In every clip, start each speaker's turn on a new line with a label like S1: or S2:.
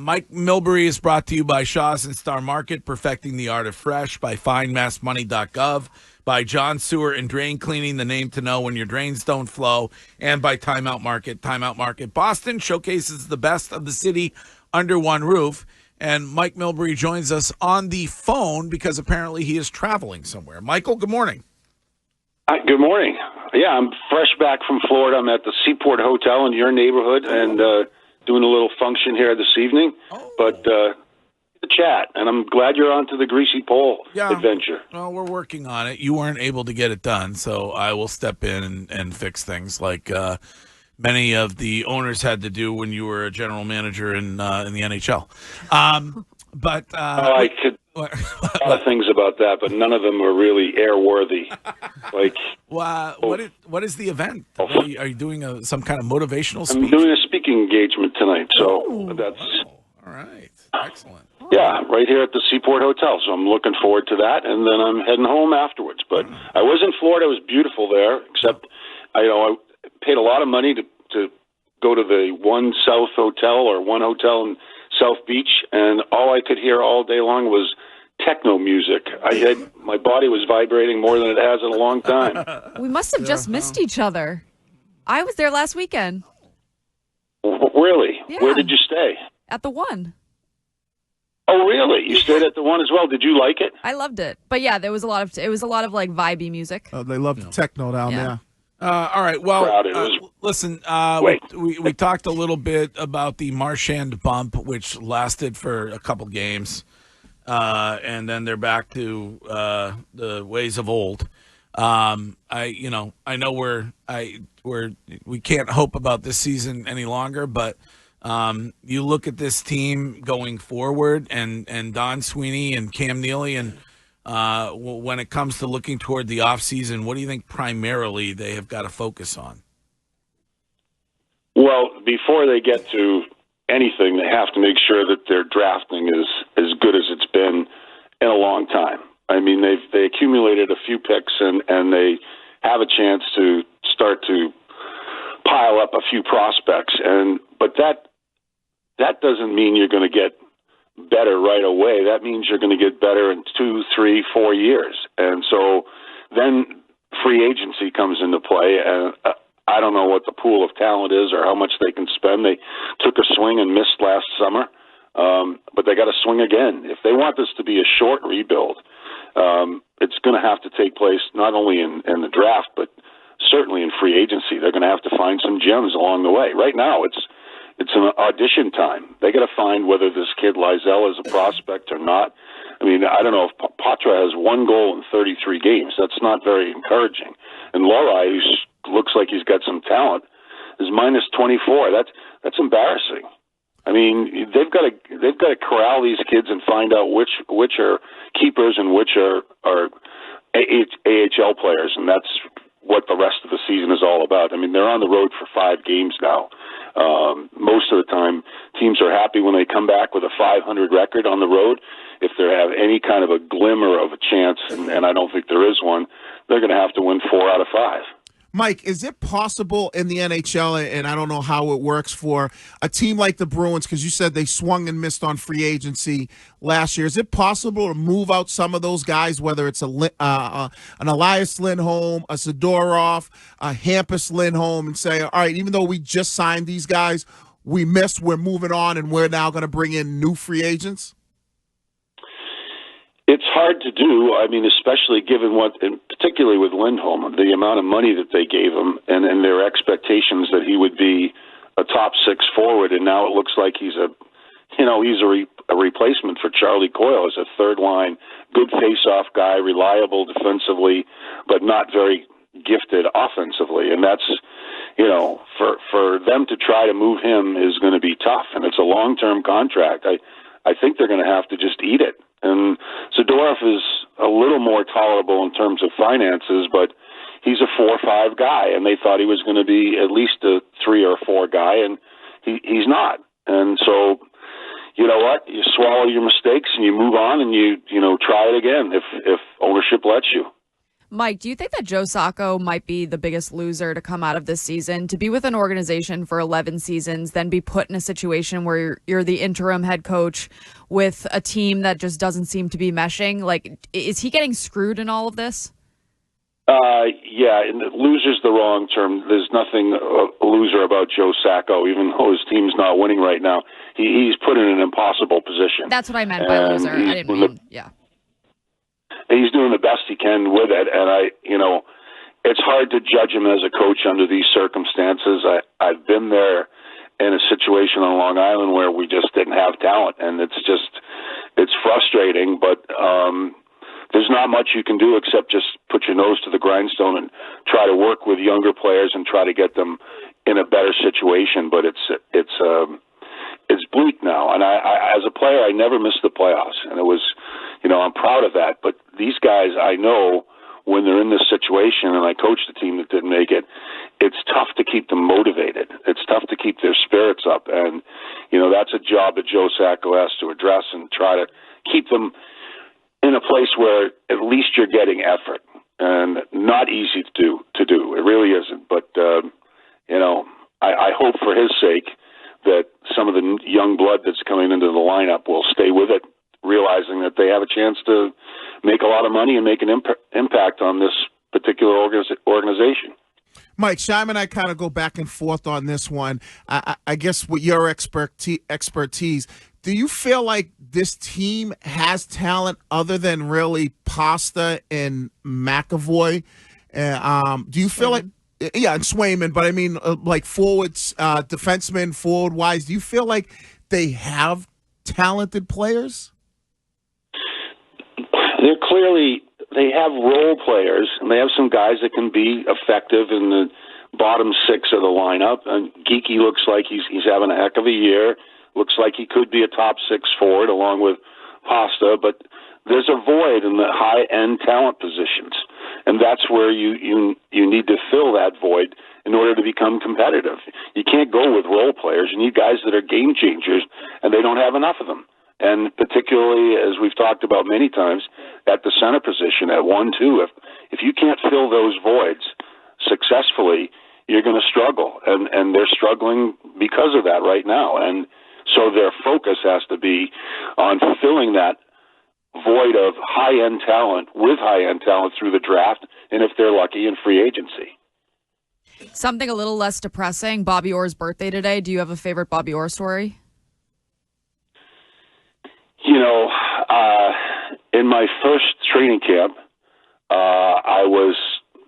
S1: Mike Milbury is brought to you by Shaw's and Star Market, perfecting the art of fresh, by findmassmoney.gov, by John Sewer and Drain Cleaning, the name to know when your drains don't flow, and by Timeout Market. Timeout Market Boston showcases the best of the city under one roof. And Mike Milbury joins us on the phone because apparently he is traveling somewhere. Michael, good morning.
S2: Hi, good morning. Yeah, I'm fresh back from Florida. I'm at the Seaport Hotel in your neighborhood and doing a little function here this evening. But the chat, and I'm glad you're on to the Greasy Pole adventure.
S1: Well, we're working on it. You weren't able to get it done, so I will step in and fix things like many of the owners had to do when you were a general manager in the NHL.
S2: I could a lot of things about that, but none of them are really airworthy. Like,
S1: what is the event? Are you doing some kind of motivational speech?
S2: I'm doing a speaking engagement tonight, so that's
S1: all right. Excellent.
S2: Yeah, right here at the Seaport Hotel. So I'm looking forward to that, and then I'm heading home afterwards. But I was in Florida; it was beautiful there. Except, I paid a lot of money to go to the One South Hotel or One Hotel in South Beach, and all I could hear all day long was techno music. My body was vibrating more than it has in a long time.
S3: We must have just missed each other. I was there last weekend.
S2: Really?
S3: Yeah.
S2: Where did you stay?
S3: At the One.
S2: Oh, really? You stayed at the One as well. Did you like it?
S3: I loved it. But yeah, it was a lot of like vibey music.
S4: Oh, they love the techno down there.
S1: All right. Well, listen,
S2: Wait.
S1: we talked a little bit about the Marchand bump, which lasted for a couple games, and then they're back to the ways of old. I know we can't hope about this season any longer, but you look at this team going forward, and Don Sweeney and Cam Neely, and when it comes to looking toward the offseason, what do you think primarily they have got to focus on?
S2: Well, before they get to anything, they have to make sure that their drafting is as good as it's been in a long time. I mean, they accumulated a few picks, and they have a chance to start to pile up a few prospects. But that doesn't mean you're going to get better right away. That means you're going to get better in 2, 3, 4 years. And so then free agency comes into play, and I don't know what the pool of talent is or how much they can spend. They took a swing and missed last summer, but they got to swing again. If they want this to be a short rebuild, it's going to have to take place not only in the draft, but certainly in free agency. They're going to have to find some gems along the way. Right now, it's an audition time. They got to find whether this kid Lizelle is a prospect or not. I mean, I don't know if Patra has 1 goal in 33 games. That's not very encouraging. And Lorai, who looks like he's got some talent, is minus 24. That's embarrassing. I mean, they've got to corral these kids and find out which are keepers and which are AHL players, and that's what the rest of the season is all about. I mean, they're on the road for 5 games now. Most of the time, teams are happy when they come back with a 500 record on the road. If they have any kind of a glimmer of a chance, and I don't think there is one, they're going to have to win 4 out of 5.
S4: Mike, is it possible in the NHL, and I don't know how it works for a team like the Bruins, because you said they swung and missed on free agency last year, is it possible to move out some of those guys, whether it's an Elias Lindholm, a Zadorov, a Hampus Lindholm, and say, all right, even though we just signed these guys, we missed, we're moving on, and we're now going to bring in new free agents?
S2: It's hard to do. I mean, especially given and particularly with Lindholm, the amount of money that they gave him, and their expectations that he would be a top 6 forward, and now it looks like he's a replacement for Charlie Coyle as a third line, good face-off guy, reliable defensively, but not very gifted offensively, and that's for them to try to move him is going to be tough, and it's a long-term contract. I think they're going to have to just eat it. And Zadorov is a little more tolerable in terms of finances, but he's a 4-5 guy, and they thought he was going to be at least a 3 or 4 guy, and he's not. And so, you know what? You swallow your mistakes and you move on, and you try it again if ownership lets you.
S3: Mike, do you think that Joe Sacco might be the biggest loser to come out of this season? To be with an organization for 11 seasons, then be put in a situation where you're the interim head coach with a team that just doesn't seem to be meshing? Like, is he getting screwed in all of this?
S2: Yeah, and loser's the wrong term. There's nothing a loser about Joe Sacco, even though his team's not winning right now. He's put in an impossible position.
S3: That's what I meant by loser. I didn't mean, yeah.
S2: He's doing the best he can with it, and it's hard to judge him as a coach under these circumstances. I've been there in a situation on Long Island where we just didn't have talent, and it's frustrating, but there's not much you can do except just put your nose to the grindstone and try to work with younger players and try to get them in a better situation. But it's bleak now, and I as a player, I never missed the playoffs, and it was, I'm proud of that. But these guys, I know when they're in this situation, and I coached a team that didn't make it, it's tough to keep them motivated. It's tough to keep their spirits up, and that's a job that Joe Sacco has to address and try to keep them in a place where at least you're getting effort, and not easy to do. It really isn't. But I hope for his sake that some of the young blood that's coming into the lineup will stay with it, realizing that they have a chance to make a lot of money and make an impact on this particular organization.
S4: Mike, Shime and I kind of go back and forth on this one. I guess with your expertise, do you feel like this team has talent other than really Pasta and McAvoy? Do you feel like, and Swayman, but I mean, like forwards, defensemen, forward-wise, do you feel like they have talented players?
S2: They have role players, and they have some guys that can be effective in the bottom six of the lineup. And Geeky looks like he's having a heck of a year. Looks like he could be a top six forward along with Pasta, but there's a void in the high-end talent positions, and that's where you need to fill that void in order to become competitive. You can't go with role players. You need guys that are game changers, and they don't have enough of them. And particularly, as we've talked about many times, at the center position, at 1-2, if you can't fill those voids successfully, you're going to struggle. And they're struggling because of that right now. And so their focus has to be on filling that void of high-end talent with high-end talent through the draft, and if they're lucky, in free agency.
S3: Something a little less depressing, Bobby Orr's birthday today. Do you have a favorite Bobby Orr story?
S2: In my first training camp, I was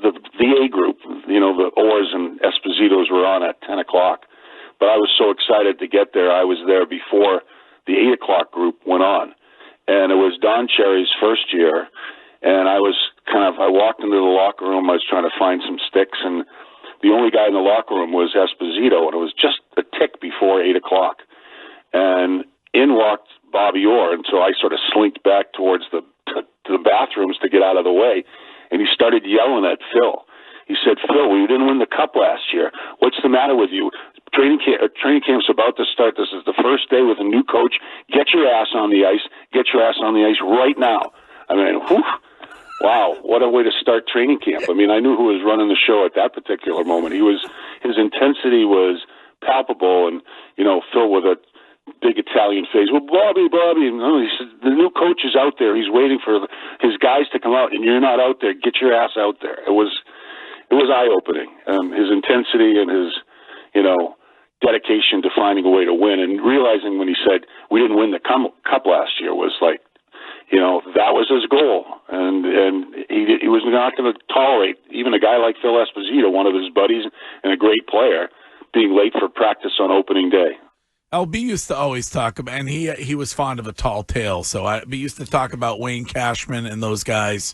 S2: the A group, the Orrs and Espositos were on at 10 o'clock. But I was so excited to get there. I was there before the 8 o'clock group went on. And it was Don Cherry's first year. And I walked into the locker room. I was trying to find some sticks. And the only guy in the locker room was Esposito. And it was just a tick before 8 o'clock. And in walked Bobby Orr. And so I sort of slinked back towards the bathrooms to get out of the way. And he started yelling at Phil. He said, "Phil, we didn't win the cup last year. What's the matter with you? Training camp's about to start. This is the first day with a new coach. Get your ass on the ice. Get your ass on the ice right now." I mean, wow, what a way to start training camp. I mean, I knew who was running the show at that particular moment. His intensity was palpable, and Phil with a big Italian face. "Well, Bobby, he said, the new coach is out there. He's waiting for his guys to come out, and you're not out there. Get your ass out there." It was eye-opening. His intensity and his, dedication to finding a way to win, and realizing when he said we didn't win the cup last year was like, that was his goal, and he was not going to tolerate even a guy like Phil Esposito, one of his buddies and a great player, being late for practice on opening day.
S1: LB used to always talk about, and he was fond of a tall tale, so we used to talk about Wayne Cashman and those guys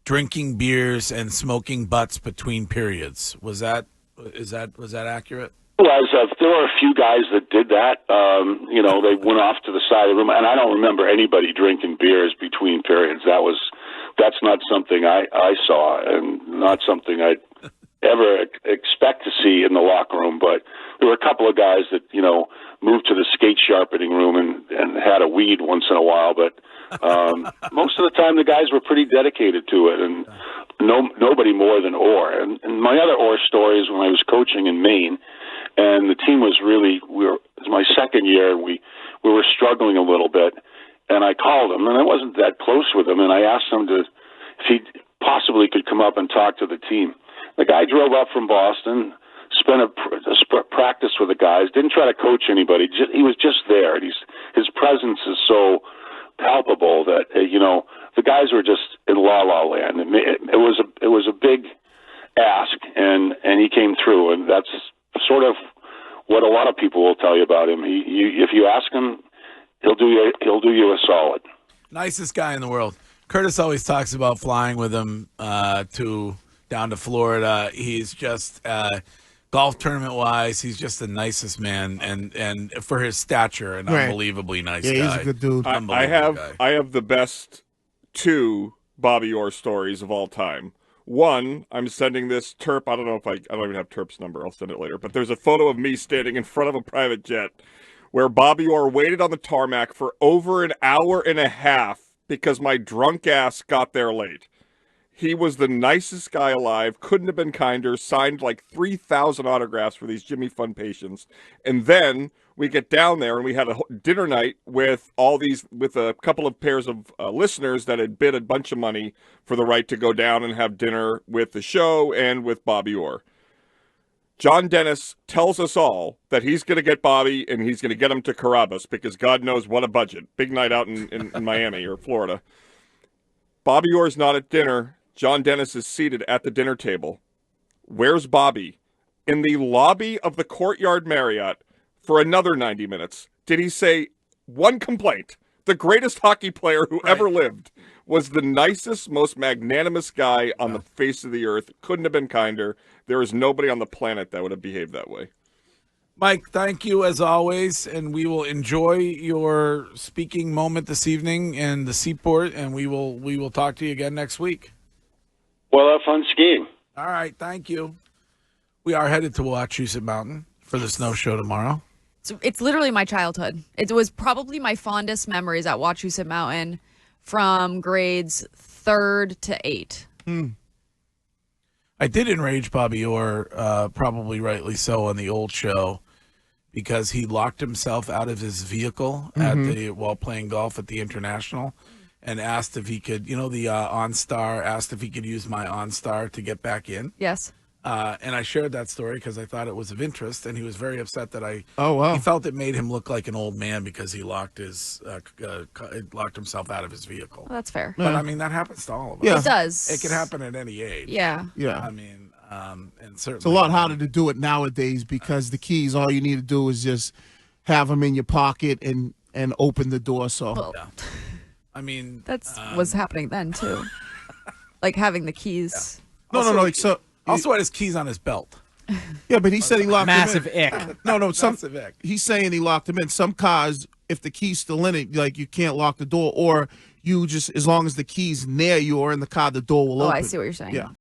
S1: drinking beers and smoking butts between periods. Was that accurate?
S2: There were a few guys that did that. They went off to the side of the room, and I don't remember anybody drinking beers between periods. That's not something I saw, and not something I'd ever expect to see in the locker room. But there were a couple of guys that moved to the skate sharpening room and had a weed once in a while. But most of the time, the guys were pretty dedicated to it, and nobody more than Orr. And my other Orr story is when I was coaching in Maine, and the team was really, it was my second year, and we were struggling a little bit, and I called him, and I wasn't that close with him, and I asked him if he possibly could come up and talk to the team. The guy drove up from Boston, spent a practice with the guys, didn't try to coach anybody, he was just there, and his presence is so palpable that, the guys were just in la-la land. It was a big ask, and he came through, and that's sort of what a lot of people will tell you about him. If you ask him, he'll do you a solid.
S1: Nicest guy in the world. Curtis always talks about flying with him down to Florida. He's just golf tournament wise, he's just the nicest man, and for his stature, an unbelievably nice guy.
S4: Yeah, he's a good dude.
S5: I have the best 2 Bobby Orr stories of all time. One, I'm sending this Terp. I don't even have Terp's number. I'll send it later. But there's a photo of me standing in front of a private jet where Bobby Orr waited on the tarmac for over an hour and a half because my drunk ass got there late. He was the nicest guy alive, couldn't have been kinder, signed like 3,000 autographs for these Jimmy Fund patients. And then we get down there and we had a dinner night with a couple of pairs of listeners that had bid a bunch of money for the right to go down and have dinner with the show and with Bobby Orr. John Dennis tells us all that he's going to get Bobby and he's going to get him to Carrabba's because God knows what a budget. Big night out in Miami or Florida. Bobby Orr's not at dinner. John Dennis is seated at the dinner table. Where's Bobby? In the lobby of the Courtyard Marriott for another 90 minutes. Did he say one complaint? The greatest hockey player who ever lived was the nicest, most magnanimous guy on the face of the earth. Couldn't have been kinder. There is nobody on the planet that would have behaved that way.
S1: Mike, thank you as always, and we will enjoy your speaking moment this evening in the Seaport, and we will talk to you again next week.
S2: Well, have fun skiing.
S1: All right, thank you. We are headed to Wachusett Mountain for the snow show tomorrow.
S3: It's literally my childhood. It was probably my fondest memories at Wachusett Mountain from grades 3rd to 8.
S1: I did enrage Bobby Orr, probably rightly so, on the old show because he locked himself out of his vehicle while playing golf at the International. And asked if he could, the OnStar asked if he could use my OnStar to get back in.
S3: Yes.
S1: And I shared that story because I thought it was of interest, and he was very upset that he felt it made him look like an old man because he locked himself out of his vehicle.
S3: Well, that's fair.
S1: But I mean, that happens to all of us.
S4: Yeah.
S3: It does.
S1: It can happen at any age.
S3: Yeah.
S4: Yeah.
S1: I mean, and certainly
S4: it's a lot harder to do it nowadays because the keys, all you need to do is just have them in your pocket and open the door. So.
S3: Well,
S1: yeah. I mean,
S3: that's what's happening then too, like having the keys.
S4: Yeah. No. Like so.
S1: Also had his keys on his belt.
S4: Yeah, but he said he locked
S6: massive
S4: him in.
S6: ick.
S4: No,
S1: Massive ick.
S4: He's saying he locked him in. Some cars, if the key's still in it, like you can't lock the door, or you just as long as the key's near you or in the car, the door will open.
S3: I see what you're saying.
S4: Yeah.